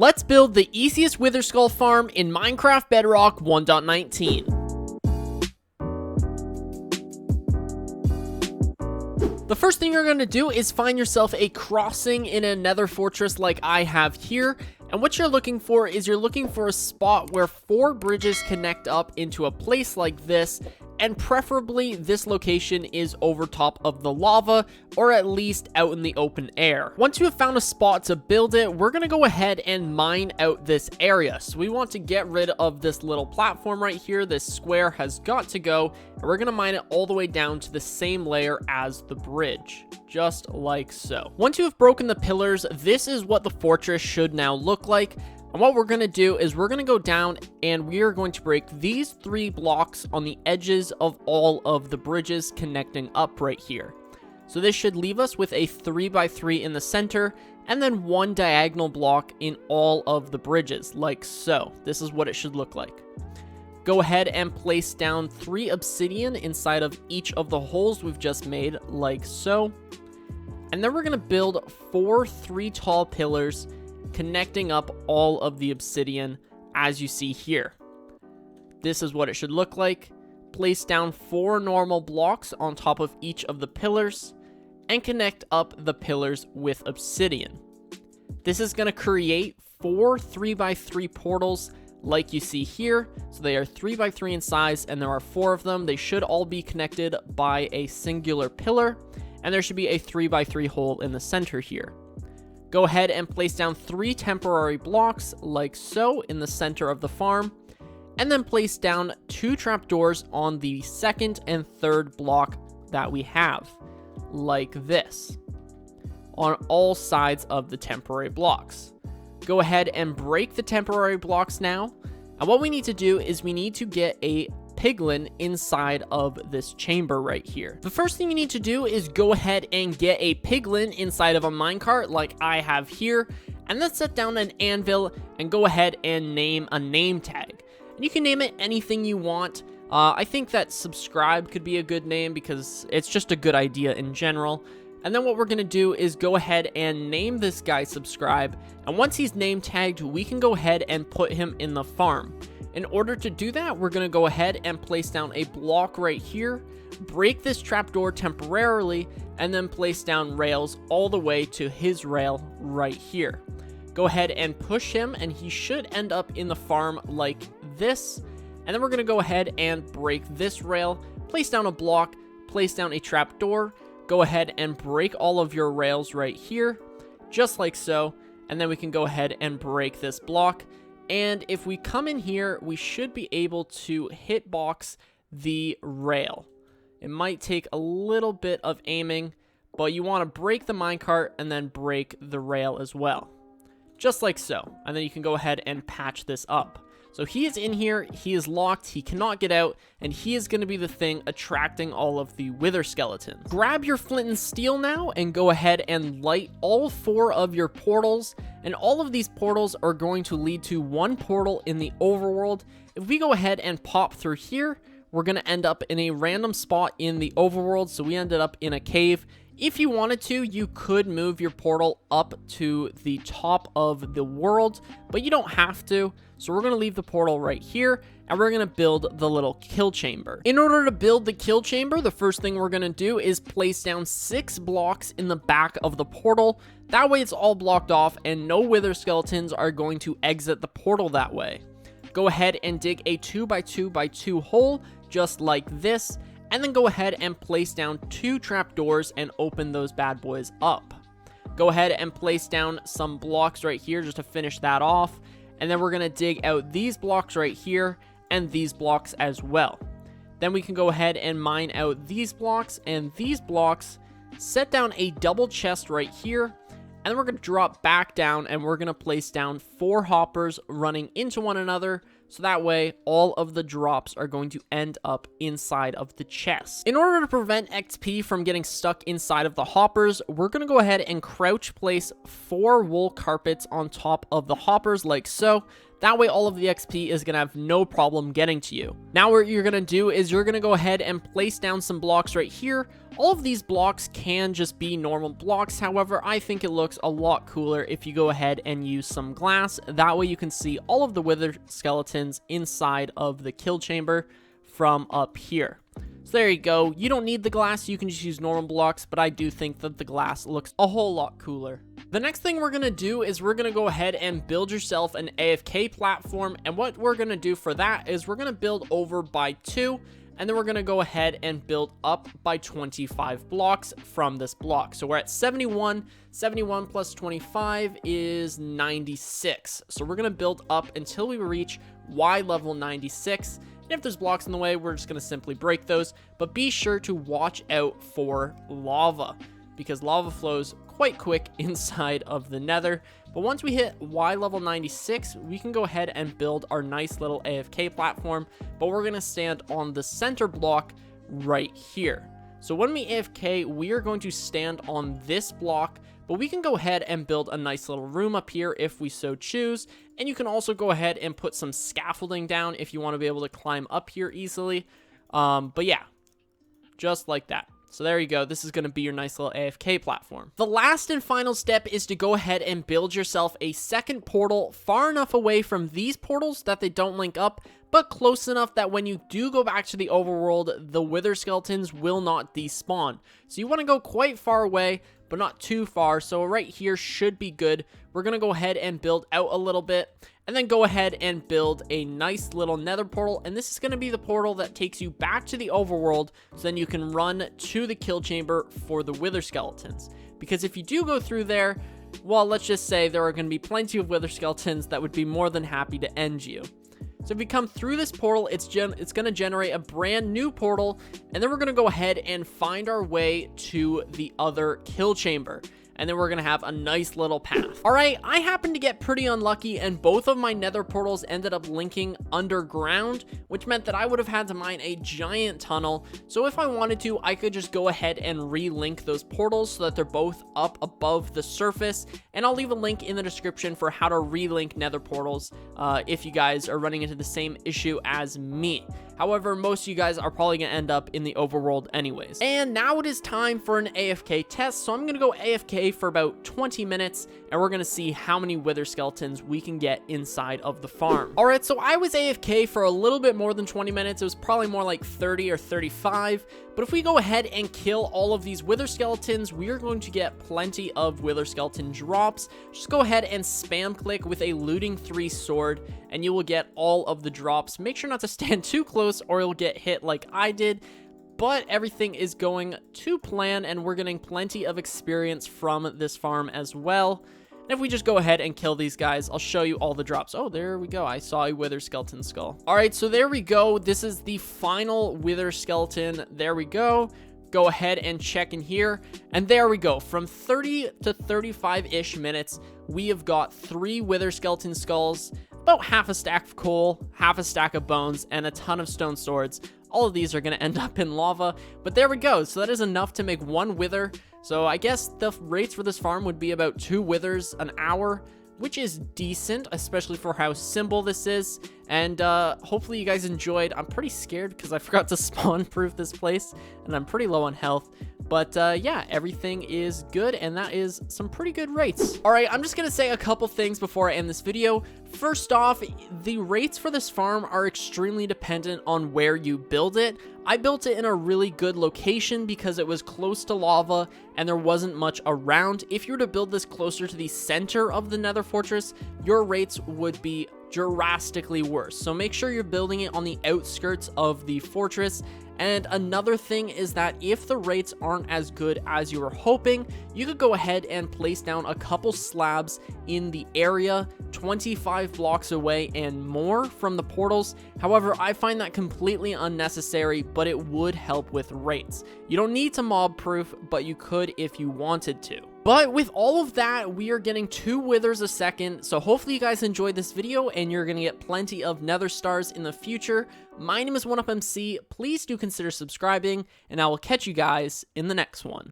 Let's build the easiest wither skull farm in Minecraft Bedrock 1.19. The first thing you're going to do is find yourself a crossing in a nether fortress like I have here. And what you're looking for is a spot where 4 bridges connect up into a place like this. And preferably this location is over top of the lava, or at least out in the open air. Once you have found a spot to build it, we're gonna go ahead and mine out this area. So we want to get rid of this little platform right here. This square has got to go, and we're gonna mine it all the way down to the same layer as the bridge, just like so. Once you have broken the pillars, this is what the fortress should now look like. And what we're going to do is we're going to go down and we are going to break these 3 blocks on the edges of all of the bridges connecting up right here. So this should leave us with a 3x3 in the center and then 1 diagonal block in all of the bridges, like so. This is what it should look like. Go ahead and place down 3 obsidian inside of each of the holes we've just made, like so. And then we're going to build 4 3 tall pillars connecting up all of the obsidian as you see here. This is what it should look like. Place down 4 normal blocks on top of each of the pillars and connect up the pillars with obsidian. This is going to create 4 3x3 portals like you see here. So they are 3x3 in size and there are 4 of them. They should all be connected by a singular pillar and there should be a 3x3 hole in the center here. Go ahead and place down 3 temporary blocks like so in the center of the farm, and then place down 2 trapdoors on the 2nd and 3rd block that we have, like this, on all sides of the temporary blocks. Go ahead and break the temporary blocks now, and what we need to do is we need to get a piglin inside of this chamber right here. The first thing you need to do is go ahead and get a piglin inside of a minecart like I have here, and then set down an anvil and go ahead and name a name tag. And you can name it anything you want. I think that subscribe could be a good name because it's just a good idea in general. And then what we're going to do is go ahead and name this guy subscribe, and once he's name tagged, we can go ahead and put him in the farm. In order to do that, we're going to go ahead and place down a block right here, break this trapdoor temporarily, and then place down rails all the way to his rail right here. Go ahead and push him, and he should end up in the farm like this. And then we're going to go ahead and break this rail, place down a block, place down a trapdoor, go ahead and break all of your rails right here, just like so. And then we can go ahead and break this block. And if we come in here, we should be able to hitbox the rail. It might take a little bit of aiming, but you want to break the minecart and then break the rail as well. Just like so. And then you can go ahead and patch this up. So he is in here, he is locked, he cannot get out, and he is going to be the thing attracting all of the wither skeletons. Grab your flint and steel now and go ahead and light all 4 of your portals, and all of these portals are going to lead to 1 portal in the overworld. If we go ahead and pop through here, we're going to end up in a random spot in the overworld, so we ended up in a cave. If you wanted to, you could move your portal up to the top of the world, but you don't have to. So we're going to leave the portal right here, and we're going to build the little kill chamber. In order to build the kill chamber, the first thing we're going to do is place down 6 blocks in the back of the portal. That way it's all blocked off, and no wither skeletons are going to exit the portal that way. Go ahead and dig a 2x2x2 hole, just like this. And then go ahead and place down 2 trapdoors and open those bad boys up. Go ahead and place down some blocks right here just to finish that off. And then we're going to dig out these blocks right here and these blocks as well. Then we can go ahead and mine out these blocks and these blocks. Set down a double chest right here. And then we're going to drop back down and we're going to place down 4 hoppers running into one another. So that way, all of the drops are going to end up inside of the chest. In order to prevent XP from getting stuck inside of the hoppers, we're going to go ahead and crouch place 4 wool carpets on top of the hoppers like so. That way, all of the XP is going to have no problem getting to you. Now, what you're going to do is you're going to go ahead and place down some blocks right here. All of these blocks can just be normal blocks. However, I think it looks a lot cooler if you go ahead and use some glass. That way, you can see all of the wither skeletons inside of the kill chamber from up here. So there you go. You don't need the glass. You can just use normal blocks, but I do think that the glass looks a whole lot cooler. The next thing we're going to do is we're going to go ahead and build yourself an AFK platform. And what we're going to do for that is we're going to build over by 2. And then we're going to go ahead and build up by 25 blocks from this block. So we're at 71. 71 plus 25 is 96. So we're going to build up until we reach Y level 96. And if there's blocks in the way, we're just going to simply break those. But be sure to watch out for lava, because lava flows quite quick inside of the nether. But once we hit Y level 96, we can go ahead and build our nice little AFK platform. But we're going to stand on the center block right here. So when we AFK, we are going to stand on this block. But we can go ahead and build a nice little room up here if we so choose. And you can also go ahead and put some scaffolding down if you want to be able to climb up here easily. But yeah, just like that. So there you go. This is going to be your nice little AFK platform. The last and final step is to go ahead and build yourself a second portal far enough away from these portals that they don't link up, but close enough that when you do go back to the overworld, the wither skeletons will not despawn. So you want to go quite far away, but not too far. So right here should be good. We're going to go ahead and build out a little bit, and then go ahead and build a nice little nether portal. And this is going to be the portal that takes you back to the overworld, so then you can run to the kill chamber for the wither skeletons. Because if you do go through there, well, let's just say there are going to be plenty of wither skeletons that would be more than happy to end you. So if you come through this portal, it's going to generate a brand new portal, and then we're going to go ahead and find our way to the other kill chamber. And then we're going to have a nice little path. All right, I happened to get pretty unlucky, and both of my nether portals ended up linking underground, which meant that I would have had to mine a giant tunnel. So if I wanted to, I could just go ahead and re-link those portals so that they're both up above the surface. And I'll leave a link in the description for how to re-link nether portals if you guys are running into the same issue as me. However, most of you guys are probably going to end up in the overworld anyways. And now it is time for an AFK test. So I'm going to go AFK for about 20 minutes, and we're going to see how many wither skeletons we can get inside of the farm. All right, so I was AFK for a little bit more than 20 minutes. It was probably more like 30 or 35. But if we go ahead and kill all of these wither skeletons, we are going to get plenty of wither skeleton drops. Just go ahead and spam click with a looting 3 sword, and you will get all of the drops. Make sure not to stand too close or you'll get hit like I did. But everything is going to plan, and we're getting plenty of experience from this farm as well. And if we just go ahead and kill these guys, I'll show you all the drops. Oh, there we go. I saw a wither skeleton skull. All right, so there we go. This is the final wither skeleton. There we go. Go ahead and check in here. And there we go. From 30 to 35-ish minutes, we have got 3 wither skeleton skulls, about half a stack of coal, half a stack of bones, and a ton of stone swords. All of these are going to end up in lava, but there we go. So that is enough to make 1 wither. So I guess the rates for this farm would be about 2 withers an hour, which is decent, especially for how simple this is. And hopefully you guys enjoyed. I'm pretty scared because I forgot to spawn proof this place, and I'm pretty low on health. But yeah, everything is good, and that is some pretty good rates. All right, I'm just gonna say a couple things before I end this video. First off, the rates for this farm are extremely dependent on where you build it. I built it in a really good location because it was close to lava and there wasn't much around. If you were to build this closer to the center of the nether fortress, your rates would be drastically worse. So make sure you're building it on the outskirts of the fortress. And another thing is that if the rates aren't as good as you were hoping, you could go ahead and place down a couple slabs in the area 25 blocks away and more from the portals. However, I find that completely unnecessary, but it would help with rates. You don't need to mob proof, but you could if you wanted to. But with all of that, we are getting 2 withers a second, so hopefully you guys enjoyed this video and you're going to get plenty of nether stars in the future. My name is 1UpMC, please do consider subscribing, and I will catch you guys in the next one.